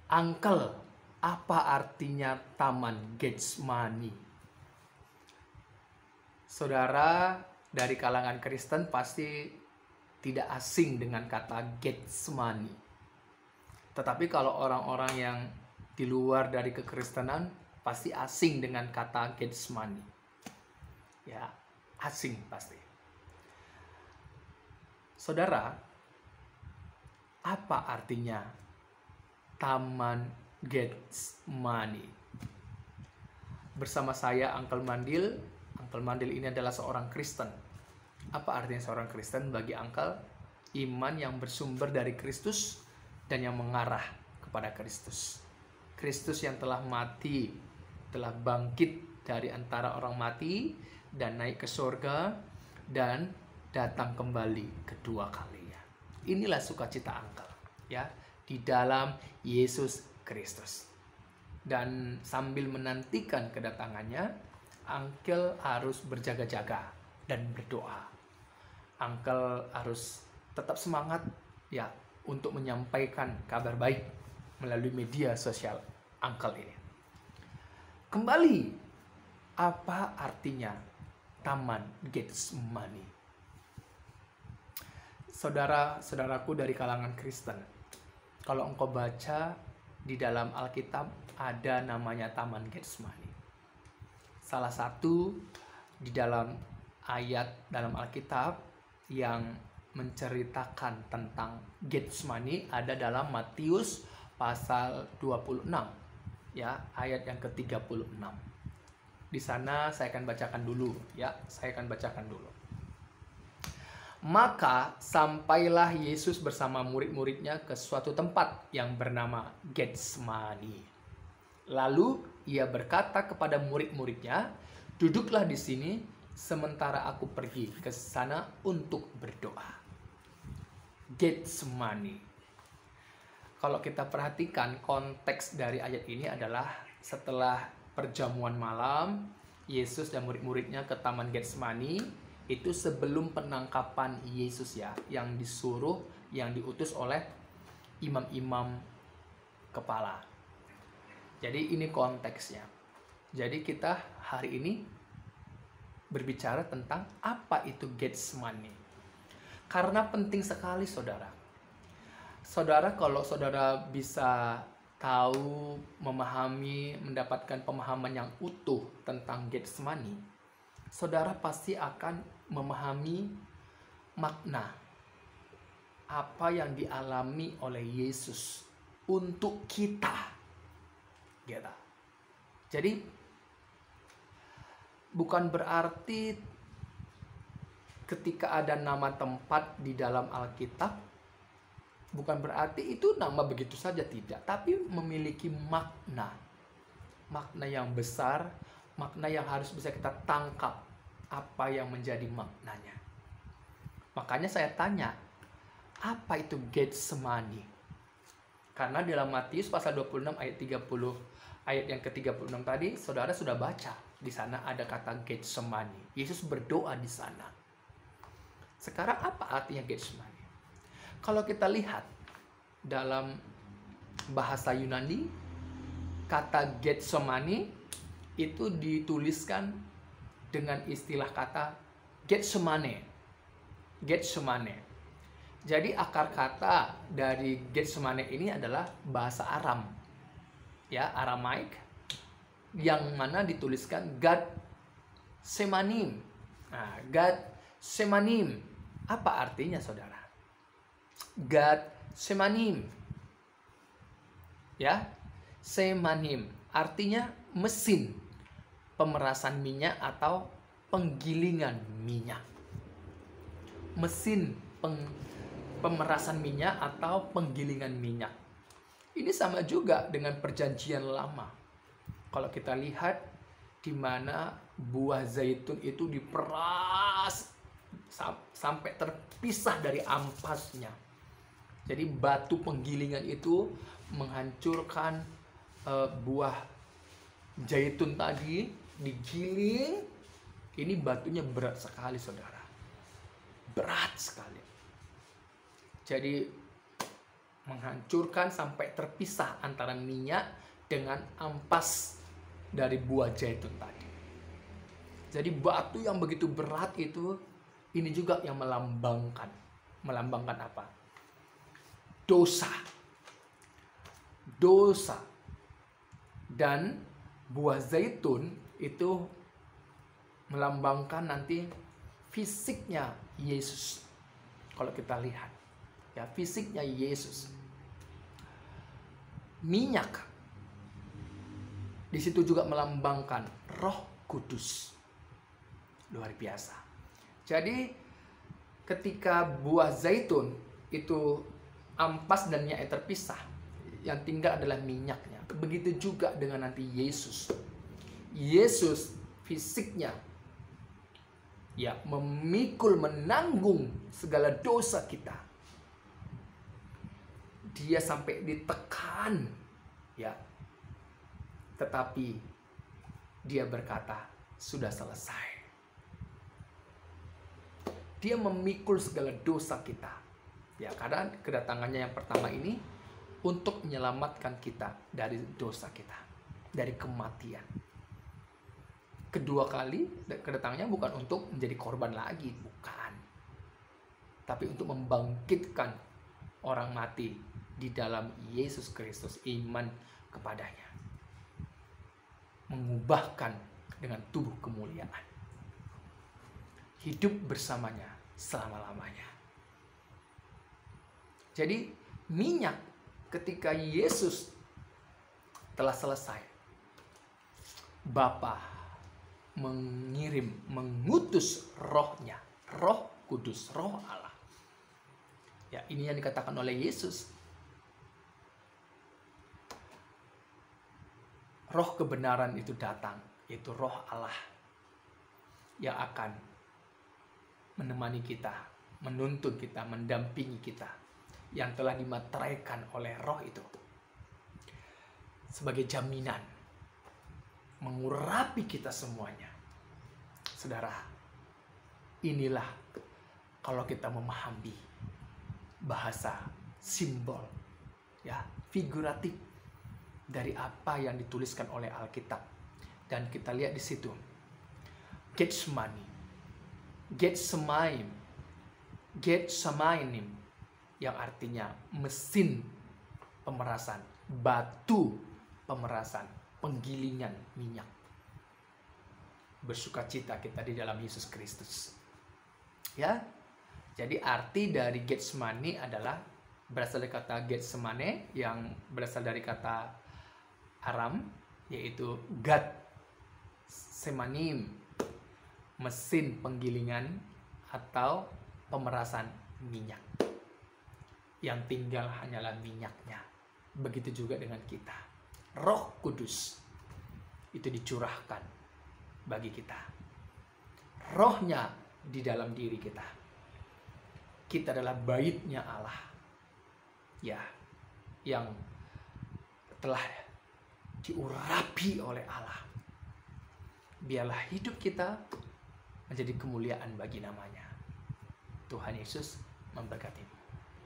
Uncle, apa artinya Taman Getsemani? Saudara dari kalangan Kristen pasti tidak asing dengan kata Getsemani. Tetapi kalau orang-orang yang di luar dari kekristenan pasti asing dengan kata Getsemani. Ya, asing pasti. Saudara, apa artinya Taman Getsemani? Bersama saya Uncle Mandil. Uncle Mandil ini adalah seorang Kristen. Apa artinya seorang Kristen bagi Uncle? Iman yang bersumber dari Kristus dan yang mengarah kepada Kristus. Kristus yang telah mati, telah bangkit dari antara orang mati dan naik ke surga dan datang kembali kedua kalinya. Inilah sukacita Uncle, ya, di dalam Yesus Kristus. Dan sambil menantikan kedatangannya, Uncle harus berjaga-jaga dan berdoa. Uncle harus tetap semangat, ya, untuk menyampaikan kabar baik melalui media sosial Uncle ini. Kembali, apa artinya Taman Getsemani? Saudara-saudaraku dari kalangan Kristen, kalau engkau baca di dalam Alkitab ada namanya Taman Getsemani. Salah satu di dalam ayat dalam Alkitab yang menceritakan tentang Getsemani ada dalam Matius pasal 26, ya, ayat yang ke-36. Di sana saya akan bacakan dulu, ya, saya akan bacakan dulu. Maka sampailah Yesus bersama murid-muridnya ke suatu tempat yang bernama Getsemani. Lalu ia berkata kepada murid-muridnya, "Duduklah di sini sementara aku pergi ke sana untuk berdoa." Getsemani. Kalau kita perhatikan konteks dari ayat ini adalah setelah perjamuan malam, Yesus dan murid-muridnya ke Taman Getsemani. Itu sebelum penangkapan Yesus, ya, yang disuruh, yang diutus oleh imam-imam kepala. Jadi ini konteksnya. Jadi kita hari ini berbicara tentang apa itu Getsemani. Karena penting sekali, saudara. Saudara, kalau saudara bisa tahu, memahami, mendapatkan pemahaman yang utuh tentang Getsemani, saudara pasti akan memahami makna apa yang dialami oleh Yesus untuk kita. Gitu. Jadi bukan berarti ketika ada nama tempat di dalam Alkitab, bukan berarti itu nama begitu saja, tidak, tapi memiliki makna yang besar, makna yang harus bisa kita tangkap apa yang menjadi maknanya. Makanya saya tanya, apa itu Getsemani? Karena dalam Matius pasal 26 ayat 30, ayat yang ke-36 tadi, saudara sudah baca. Di sana ada kata Getsemani. Yesus berdoa di sana. Sekarang apa artinya Getsemani? Kalau kita lihat dalam bahasa Yunani, kata Getsemani itu dituliskan dengan istilah kata Getsemane. Getsemane. Jadi akar kata dari Getsemane ini adalah bahasa Aram, ya, Aramaik, yang mana dituliskan Gad Semanim. Nah, Gad Semanim. Apa artinya, saudara? Gad Semanim. Ya, Semanim artinya mesin pemerasan minyak atau penggilingan minyak. Mesin pemerasan minyak atau penggilingan minyak. Ini sama juga dengan perjanjian lama. Kalau kita lihat di mana buah zaitun itu diperas sampai terpisah dari ampasnya. Jadi batu penggilingan itu menghancurkan buah zaitun tadi, digiling. Ini batunya berat sekali, saudara. Berat sekali. Jadi menghancurkan sampai terpisah antara minyak dengan ampas dari buah zaitun tadi. Jadi batu yang begitu berat itu, ini juga yang melambangkan apa? Dosa. Dan buah zaitun itu melambangkan nanti fisiknya Yesus. Kalau kita lihat, ya, fisiknya Yesus. Minyak di situ juga melambangkan Roh Kudus. Luar biasa. Jadi ketika buah zaitun itu ampas dan minyaknya terpisah, yang tinggal adalah minyaknya. Begitu juga dengan nanti Yesus. Yesus fisiknya, ya, memikul, menanggung segala dosa kita. Dia sampai ditekan, ya. Tetapi dia berkata, sudah selesai. Dia memikul segala dosa kita. Ya, karena kedatangannya yang pertama ini untuk menyelamatkan kita dari dosa kita, dari kematian. Kedua kali kedatangannya bukan untuk menjadi korban lagi, bukan. Tapi untuk membangkitkan orang mati di dalam Yesus Kristus, iman kepadanya. Mengubahkan dengan tubuh kemuliaan. Hidup bersamanya selama-lamanya. Jadi minyak ketika Yesus telah selesai, Bapa mengutus Roh-Nya, Roh Kudus, Roh Allah. Ya, ini yang dikatakan oleh Yesus. Roh kebenaran itu datang, yaitu Roh Allah yang akan menemani kita, menuntun kita, mendampingi kita, yang telah dimateraikan oleh Roh itu sebagai jaminan mengurapi kita semuanya. Saudara, inilah kalau kita memahami bahasa simbol, ya, figuratif dari apa yang dituliskan oleh Alkitab. Dan kita lihat di situ Getsemainim, yang artinya mesin pemerasan, batu pemerasan, penggilingan minyak. Bersukacita kita di dalam Yesus Kristus. Ya. Jadi arti dari Getsemani adalah berasal dari kata Getsemane yang berasal dari kata Aram, yaitu Gad Semanim, mesin penggilingan atau pemerasan minyak. Yang tinggal hanyalah minyaknya. Begitu juga dengan kita. Roh Kudus itu dicurahkan bagi kita. Rohnya di dalam diri kita. Kita adalah baitnya Allah. Ya, yang telah diurapi oleh Allah. Biarlah hidup kita menjadi kemuliaan bagi namanya. Tuhan Yesus memberkati.